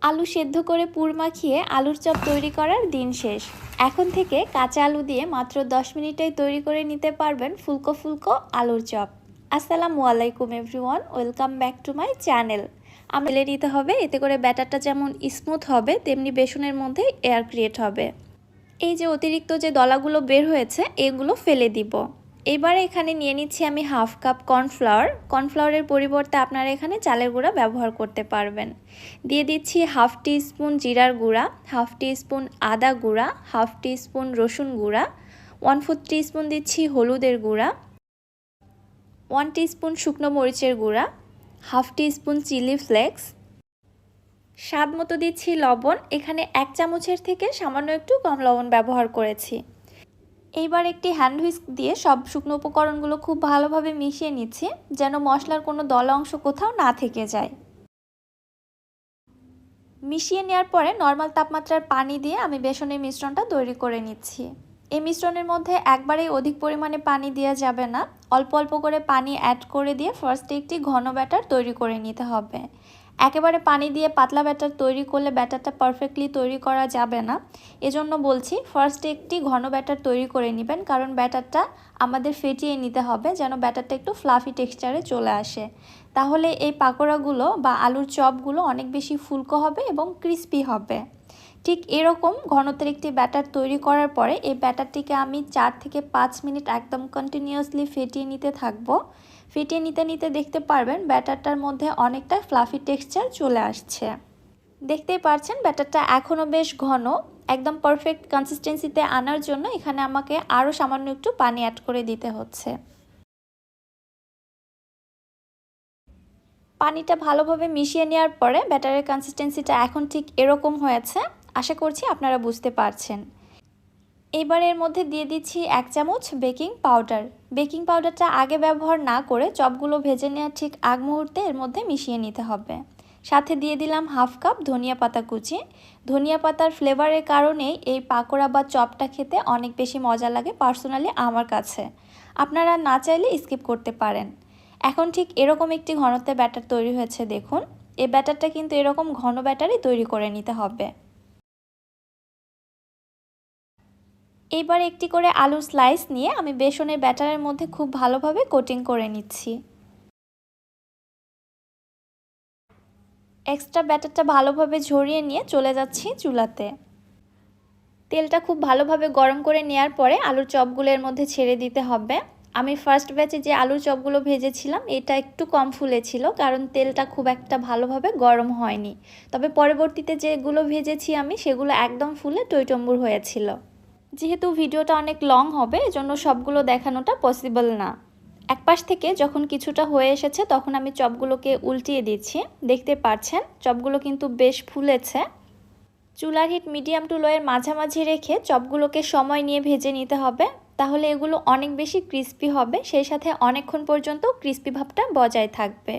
আলু সেদ্ধ করে পুর মাখিয়ে আলুর চপ তৈরি করার দিন শেষ। এখন থেকে কাঁচা আলু দিয়ে মাত্র 10 মিনিটেই তৈরি করে নিতে পারবেন ফুলকো ফুলকো আলুর চপ। আসসালামু আলাইকুম everyone, welcome back to my channel. আমরা ঢেলে নিতে হবে, এতে করে ব্যাটারটা যেমন স্মুথ হবে তেমনি বেসনের মধ্যে এয়ার ক্রিয়েট হবে। এই যে অতিরিক্ত যে দলাগুলো বের হয়েছে এগুলো ফেলে দিব। এবারে এখানে নিয়ে নিচ্ছি আমি হাফ কাপ কর্নফ্লাওয়ার। কর্নফ্লাওয়ারের পরিবর্তে আপনারা এখানে চালের গুঁড়া ব্যবহার করতে পারবেন। দিয়ে দিচ্ছি হাফ টি স্পুন জিরার গুঁড়া, হাফ টি স্পুন আদা গুঁড়া, হাফ টি স্পুন রসুন গুঁড়া, 1/4 টিস্পুন দিচ্ছি হলুদের গুঁড়া, 1 টিস্পুন শুকনো মরিচের গুঁড়া, হাফ টি স্পুন চিলি ফ্লেক্স, স্বাদ মতো দিচ্ছি লবণ। এখানে 1 চামচের থেকে সামান্য একটু কম লবণ ব্যবহার করেছি। এইবার একটি হ্যান্ড হুইস্ক দিয়ে সব শুকনো উপকরণগুলো খুব ভালোভাবে মিশিয়ে নিচ্ছি, যেন মশলার কোনো দলা অংশ কোথাও না থেকে যায়। মিশিয়ে নেওয়ার পরে নর্মাল তাপমাত্রার পানি দিয়ে আমি বেসনের মিশ্রণটা তৈরি করে নিচ্ছি। এই মিশ্রণের মধ্যে একবারেই অধিক পরিমাণে পানি দেওয়া যাবে না, অল্প অল্প করে পানি অ্যাড করে দিয়ে ফার্স্টে একটি ঘন ব্যাটার তৈরি করে নিতে হবে। একেবারে পানি দিয়ে পাতলা ব্যাটার তৈরি করলে ব্যাটারটা পারফেক্টলি তৈরি করা যাবে না। এজন্য বলছি ফার্স্টে একটি ঘন ব্যাটার তৈরি করে নেবেন, কারণ ব্যাটারটা আমাদের ফেটিয়ে নিতে হবে যেন ব্যাটারটা একটু ফ্লাফি টেক্সচারে চলে আসে। তাহলে এই পাকোড়াগুলো বা আলুর চপগুলো অনেক বেশি ফুলকো হবে এবং ক্রিস্পি হবে। ঠিক এরকম ঘনত্বের একটি ব্যাটার তৈরি করার পরে এই ব্যাটারটিকে আমি 4 থেকে 5 মিনিট একদম কন্টিনিউয়াসলি ফেটিয়ে নিতে থাকবো। ফেটিয়ে নিতে নিতে দেখতে পারবেন ব্যাটারটার মধ্যে অনেকটা ফ্লাফি টেক্সচার চলে আসছে। দেখতেই পাচ্ছেন ব্যাটারটা এখনও বেশ ঘন। একদম পারফেক্ট কনসিস্টেন্সিতে আনার জন্য এখানে আমাকে আরও সামান্য একটু পানি অ্যাড করে দিতে হচ্ছে। পানিটা ভালোভাবে মিশিয়ে নেওয়ার পরে ব্যাটারের কনসিস্টেন্সিটা এখন ঠিক এরকম হয়েছে। আশা করছি আপনারা বুঝতে পারছেন। এবার এর মধ্যে দিয়ে দিচ্ছি 1 চামচ বেকিং পাউডার। বেকিং পাউডারটা আগে ব্যবহার না করে চপগুলো ভেজে নেওয়ার ঠিক আগ মুহূর্তে এর মধ্যে মিশিয়ে নিতে হবে। সাথে দিয়ে দিলাম হাফ কাপ ধনিয়া পাতা কুচি। ধনিয়া পাতার ফ্লেভারের কারণেই এই পাকোড়া বা চপটা খেতে অনেক বেশি মজা লাগে পার্সোনালি আমার কাছে। আপনারা না চাইলে স্কিপ করতে পারেন। এখন ঠিক এরকম একটি ঘনত্বের ব্যাটার তৈরি হয়েছে দেখুন। এই ব্যাটারটা কিন্তু এরকম ঘন ব্যাটারই তৈরি করে নিতে হবে। এইবার একটি করে আলুর স্লাইস নিয়ে আমি বেসনের ব্যাটারের মধ্যে খুব ভালোভাবে কোটিং করে নিচ্ছি। এক্সট্রা ব্যাটারটা ভালোভাবে ঝরিয়ে নিয়ে চলে যাচ্ছি চুলাতে। তেলটা খুব ভালোভাবে গরম করে নেওয়ার পরে আলুর চপগুলো এর মধ্যে ছেড়ে দিতে হবে। আমি ফার্স্ট ব্যাচে যে আলুর চপগুলো ভেজেছিলাম এটা একটু কম ফুলেছিল, কারণ তেলটা খুব একটা ভালোভাবে গরম হয়নি। তবে পরবর্তীতে যেগুলো ভেজেছি আমি সেগুলো একদম ফুলে টইটম্বুর হয়েছিল। যেহেতু ভিডিওটা অনেক লং হবে এজন্য সবগুলো দেখানোটা পসিবল না। এক পাশ থেকে যখন কিছুটা হয়ে এসেছে তখন আমি চপগুলোকে উল্টিয়ে দিচ্ছি। দেখতে পাচ্ছেন চপগুলো কিন্তু বেশ ফুলেছে। চুলার হিট মিডিয়াম টু লোয়ের মাঝামাঝি রেখে চপগুলোকে সময় নিয়ে ভেজে নিতে হবে, তাহলে এগুলো অনেক বেশি ক্রিস্পি হবে, সেই সাথে অনেকক্ষণ পর্যন্ত ক্রিস্পি ভাবটা বজায় থাকবে।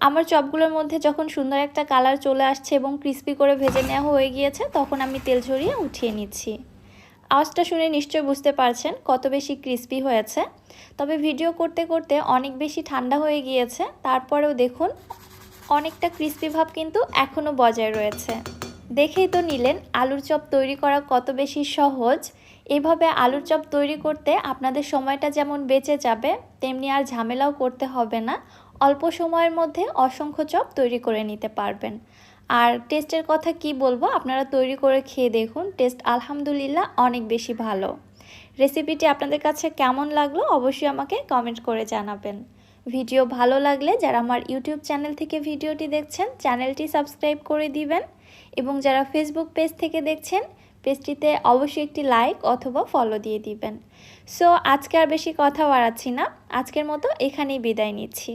আমার চপগুলোর মধ্যে যখন সুন্দর একটা কালার চলে আসছে এবং ক্রিস্পি করে ভেজে নেওয়া হয়ে গিয়েছে তখন আমি তেল ঝরিয়ে উঠিয়ে নিচ্ছি। আওয়াজটা শুনে নিশ্চয়ই বুঝতে পারছেন কত বেশি ক্রিস্পি হয়েছে। তবে ভিডিও করতে করতে অনেক বেশি ঠান্ডা হয়ে গিয়েছে, তারপরেও দেখুন অনেকটা ক্রিস্পি ভাব কিন্তু এখনও বজায় রয়েছে। দেখেই তো নিলেন আলুর চপ তৈরি করা কত বেশি সহজ। এভাবে আলুর চপ তৈরি করতে আপনাদের সময়টা যেমন বেঁচে যাবে তেমনি আর ঝামেলাও করতে হবে না। অল্প সময়ের মধ্যে অসংখ্য চপ তৈরি করে নিতে পারবেন। আর টেস্টের কথা কি বলবো, আপনারা তৈরি করে খেয়ে দেখুন, টেস্ট আলহামদুলিল্লাহ অনেক বেশি ভালো। রেসিপিটি আপনাদের কাছে কেমন লাগলো অবশ্যই আমাকে কমেন্ট করে জানাবেন। ভিডিও ভালো লাগলে যারা আমার ইউটিউব চ্যানেল থেকে ভিডিওটি দেখছেন চ্যানেলটি সাবস্ক্রাইব করে দিবেন, এবং যারা ফেসবুক পেজ থেকে দেখছেন পেজটিতে অবশ্যই একটি লাইক অথবা ফলো দিয়ে দিবেন। সো আজকে আর বেশি কথা বাড়াচ্ছি না, আজকের মতো এখানেই বিদায় নিচ্ছি।